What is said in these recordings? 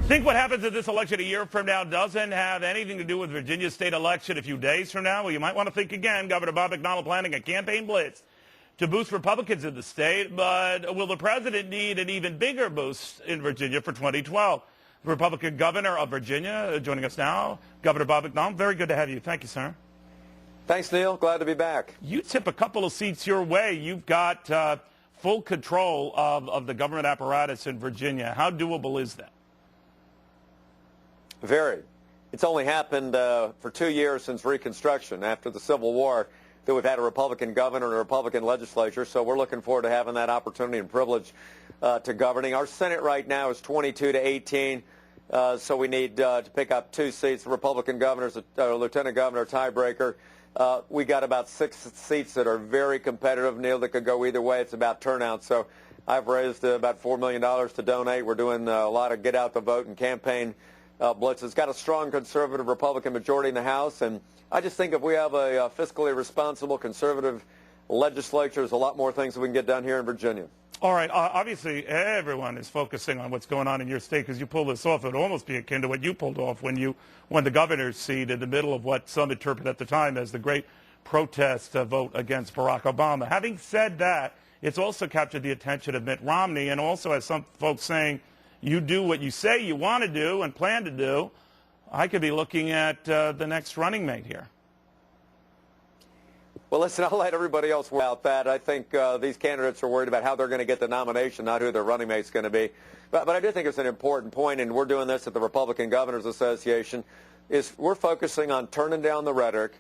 Think what happens in this election a year from now doesn't have anything to do with Virginia state election a few days from now? Well, you might want to think again. Governor Bob McDonnell planning a campaign blitz to boost Republicans in the state, but will the president need an even bigger boost in Virginia for 2012? The Republican governor of Virginia joining us now, Governor Bob McDonnell. Very good to have you. Thank you, sir. Thanks, Neil. Glad to be back. You tip a couple of seats your way. You've got full control of the government apparatus in Virginia. How doable is that? Very. It's only happened for 2 years since Reconstruction, after the Civil War, that we've had a Republican governor and a Republican legislature. So we're looking forward to having that opportunity and privilege to governing. Our Senate right now is 22 to 18, so we need to pick up 2 seats. The Republican governor's lieutenant governor tiebreaker. We got about 6 seats that are very competitive, Neil, that could go either way. It's about turnout. So I've raised about $4 million to donate. We're doing a lot of get out the vote and campaign blitz. It's got a strong conservative Republican majority in the House, and I just think if we have a fiscally responsible conservative legislature, there's a lot more things that we can get done here in Virginia. All right. Obviously, everyone is focusing on what's going on in your state because you pulled this off. It would almost be akin to what you pulled off when you won the governor's seat in the middle of what some interpret at the time as the great protest vote against Barack Obama. Having said that, it's also captured the attention of Mitt Romney, and also as some folks saying, you do what you say you want to do and plan to do, I could be looking at the next running mate here. Well, listen, I'll let everybody else worry about that. I think these candidates are worried about how they're going to get the nomination, not who their running mate's going to be. But I do think it's an important point, and we're doing this at the Republican Governors Association, is we're focusing on turning down the rhetoric,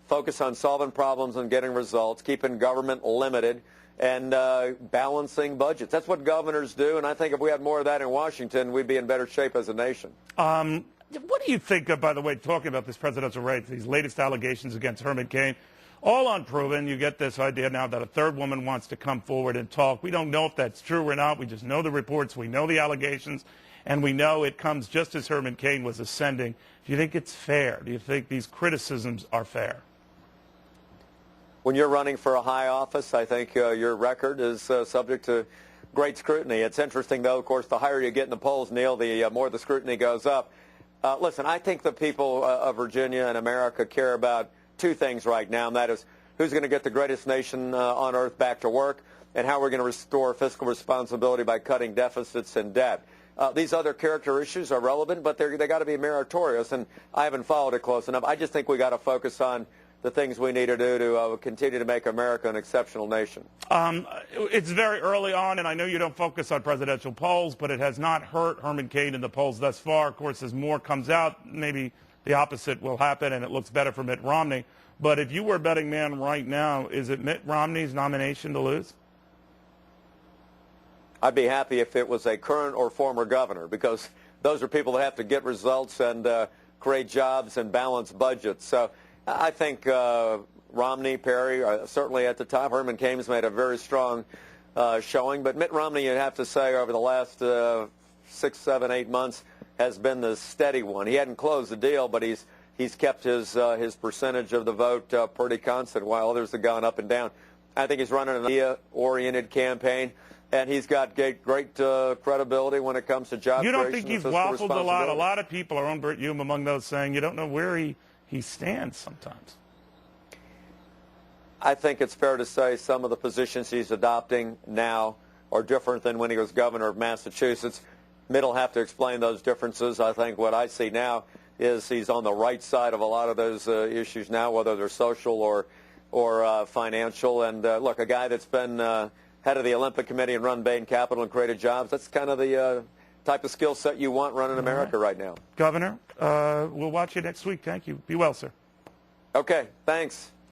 focus on solving problems and getting results, keeping government limited, and balancing budgets. That's what governors do, and I think if we had more of that in Washington, we'd be in better shape as a nation. What do you think of, by the way, talking about this presidential race, these latest allegations against Herman Cain, all unproven? You get this idea now that a third woman wants to come forward and talk. We don't know if that's true or not. We just know the reports. We know the allegations, and we know it comes just as Herman Cain was ascending. Do you think it's fair? Do you think these criticisms are fair? When you're running for a high office, I think your record is subject to great scrutiny. It's interesting, though, of course, the higher you get in the polls, Neil, the more the scrutiny goes up. Listen, I think the people of Virginia and America care about 2 things right now, and that is who's going to get the greatest nation on earth back to work and how we're going to restore fiscal responsibility by cutting deficits and debt. These other character issues are relevant, but they got to be meritorious, and I haven't followed it close enough. I just think we got to focus on the things we need to do to continue to make America an exceptional nation. It's very early on, and I know you don't focus on presidential polls, but it has not hurt Herman Cain in the polls thus far. Of course, as more comes out, maybe the opposite will happen, and it looks better for Mitt Romney. But if you were a betting man right now, is it Mitt Romney's nomination to lose? I'd be happy if it was a current or former governor, because those are people that have to get results and create jobs and balance budgets. So I think Romney, Perry, certainly at the top. Herman Cain's made a very strong showing. But Mitt Romney, you'd have to say, over the last 6, 7, 8 months, has been the steady one. He hadn't closed the deal, but he's kept his percentage of the vote pretty constant, while others have gone up and down. I think he's running an idea-oriented campaign, and he's got great credibility when it comes to job creation. You don't think he's waffled a lot? A lot of people, our own Bert Hume among those, saying you don't know where he stands sometimes. I think it's fair to say some of the positions he's adopting now are different than when he was governor of Massachusetts. Mitt will have to explain those differences. I think what I see now is he's on the right side of a lot of those issues now, whether they're social or financial. And look, a guy that's been head of the Olympic Committee and run Bain Capital and created jobs, that's kind of the type of skill set you want running America right now. Governor, we'll watch you next week. Thank you. Be well, sir. Okay, thanks.